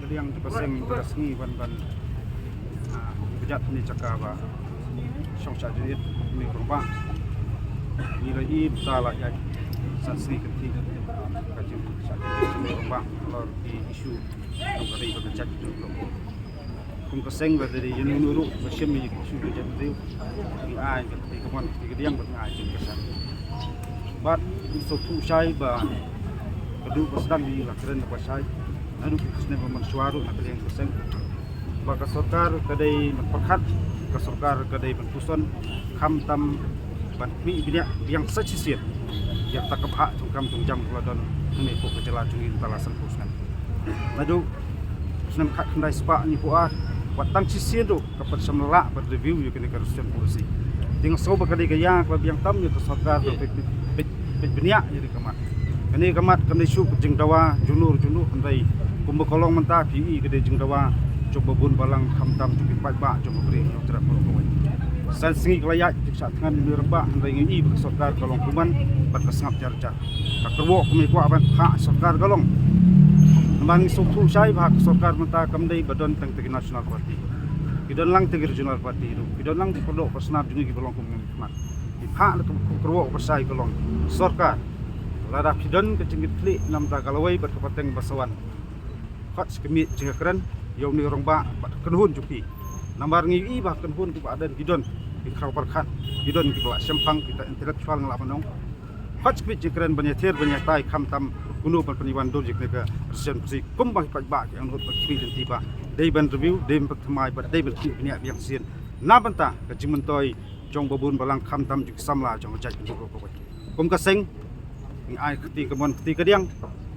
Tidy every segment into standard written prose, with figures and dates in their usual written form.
yang pasang resmi ban kejat ni cakap syong jadi ni rumah ni lagi salah ya saksi ketika kajian jadi rumah kalau di isu yang kali berkejat itu kum keseng dari yang nuru macam ni isu jadi tu di ai ketika kawan ketika yang berngai kesan but suatu saya kedua pasang di lakukan apa saya lalu kita memang suara nak yang keseng baka sarkar kadai perkhat ka sarkar kadai berpusan kham tam ban mi bidia yang sacisiat yang takap hak jam jam keladon ni ko kecela jungin talasan pusnan lalu senam khat kendai spa ni puat watang sisiat do kapat semela review you kena karusian polisi dengan soba kadai gaya klab yang tam ni ka sarkar do binia jadi kamat kani kamat kani su jeng dawa junur kendai kumbekolong mentah PE kadai jeng dawa coba bun balang khamtam cukup baik coba beri terap berkawin. San singi kelayak saat tangan di rebak hendak ingin ibu sarkar kalong kuman berkesengap jarjar. Tak kerwok kami kuat ban hak sarkar kalong. Nambang suku saya hak sarkar mentah kami badan tengah nasional parti. Kidon lang tengah regional parti itu. Kidon lang di pondok persnap juga di balong kuman khidmat. Di hak kerwok persai kalong sarkar. Lada kidon kecingit klik nam tak kalawai berkepateng basawan. Hak sekemit jika keren. Yang ni orang ba kenhun cuki nambar ngi ba kenhun ku adan gidon di khau perkhat gidon ki ba sempang kita intelektual ngala manong hot speech jikran banyatir banyatai kham tam kunu peniwan dol jikne ka resen psi kumbang ba yang hot speech tiba dei ban review dei pertmai ba dei berki nya yang sin na banta ka jimentoi jong babun balang kham tam juk samla jong jaj ko ko kum ka seng ngi ai keti kemon keti kadiang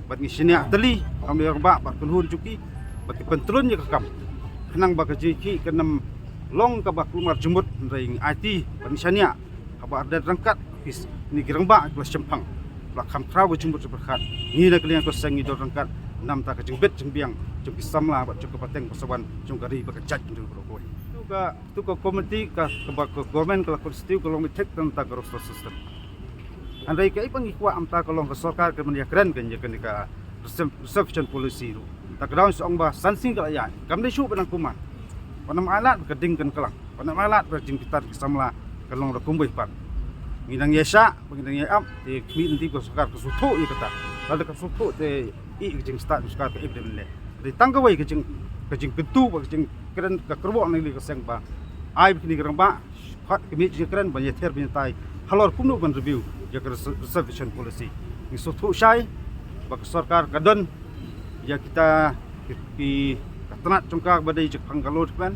bat ngi sinia teli am ni orang ba kenhun cuki bagi pentelun je kekam kenang bagi jiki kenam long ke bak lumar jemut ring IT penisania kabar dan rangkat ni girang ba kelas cempang belakam trawe jemut berkat ni nak liang ko sengi do rangkat nam ta ka jengbet jengbiang jeng samla ba jeng pateng pasawan jeng gari bagi jaj jeng berokoi tu ka komiti ka bak government ka konstitu kalau mitek tentang roster system andai kai pangikwa amta kalau ka sarkar ke media keren kan je ka reception policy tu tak daun seong ba sansing kelayan kam desu benang kuman panam alat keding kan kelang panam alat berjing pitar kesamla kalong rakumbui pat ngidang yesa ngidang yap di mi nanti ko sakar ko sutu ye kata lalu ka sutu te i jing start sakar ke ibden le di tanggawai ke jing ketu ba jing keren ka kerbo nang li ka seng ba ai bikini gerang ba khat ke mi jing keren ba ye ther bin tai halor punu ban review ya ke reservation policy ni sutu syai ba sarkar kadon ya kita di katanat congka badai jepang kalor kan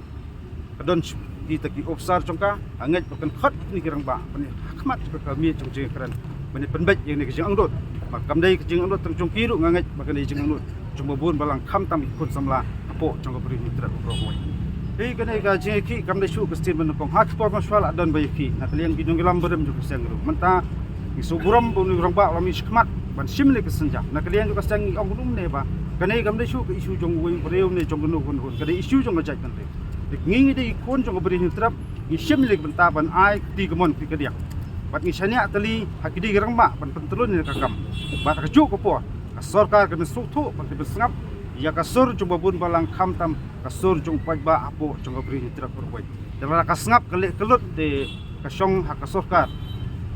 kadon di taki ofsar congka anget bukan khat ni kirang ba pani hakmat ke kami congje keren pani penbet yang ni kejing angdot makam dai kejing angdot teng congki ru nganget makan dai jeng angdot cuma bun balang kham tam ikut samla apo congka beri mitra prokoi dei kene ka jeki kam dai su kestin menukong hak por maswal adon bayki nak liang bidung gelam berem juga sengru menta isuguram bun urang ba lami khmat ban simle kesenja nak liang juga sengi ong dum ne ba kanai kam dai su ke isu jong wei breu ne jong nu hun kadai isu jong ajak kan dei ngingi dei kon jong beri trap ni simle benta ban ai ti kemon ti kadia bat ni sania tali hakidi gerang ba ban pentelun ni kakam bat ka juk ko po sarkar kan sutu ban ti besngap ya kasur jong babun balang kham tam kasur jong pai ba apo jong beri trap perwai dara ka sngap kelut de kasong hak sarkar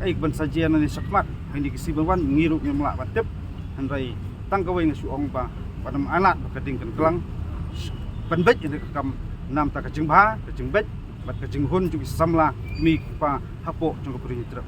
ai ban sajian ni sakmat hindi kisi ban ngiru ni mala batep handai tangkawai ngi suong ba padam alat keding kan kelang penbet ini kam nam ta kajing ba kajing bet bat kajing hun juga samla mi pa hapo jong beri trap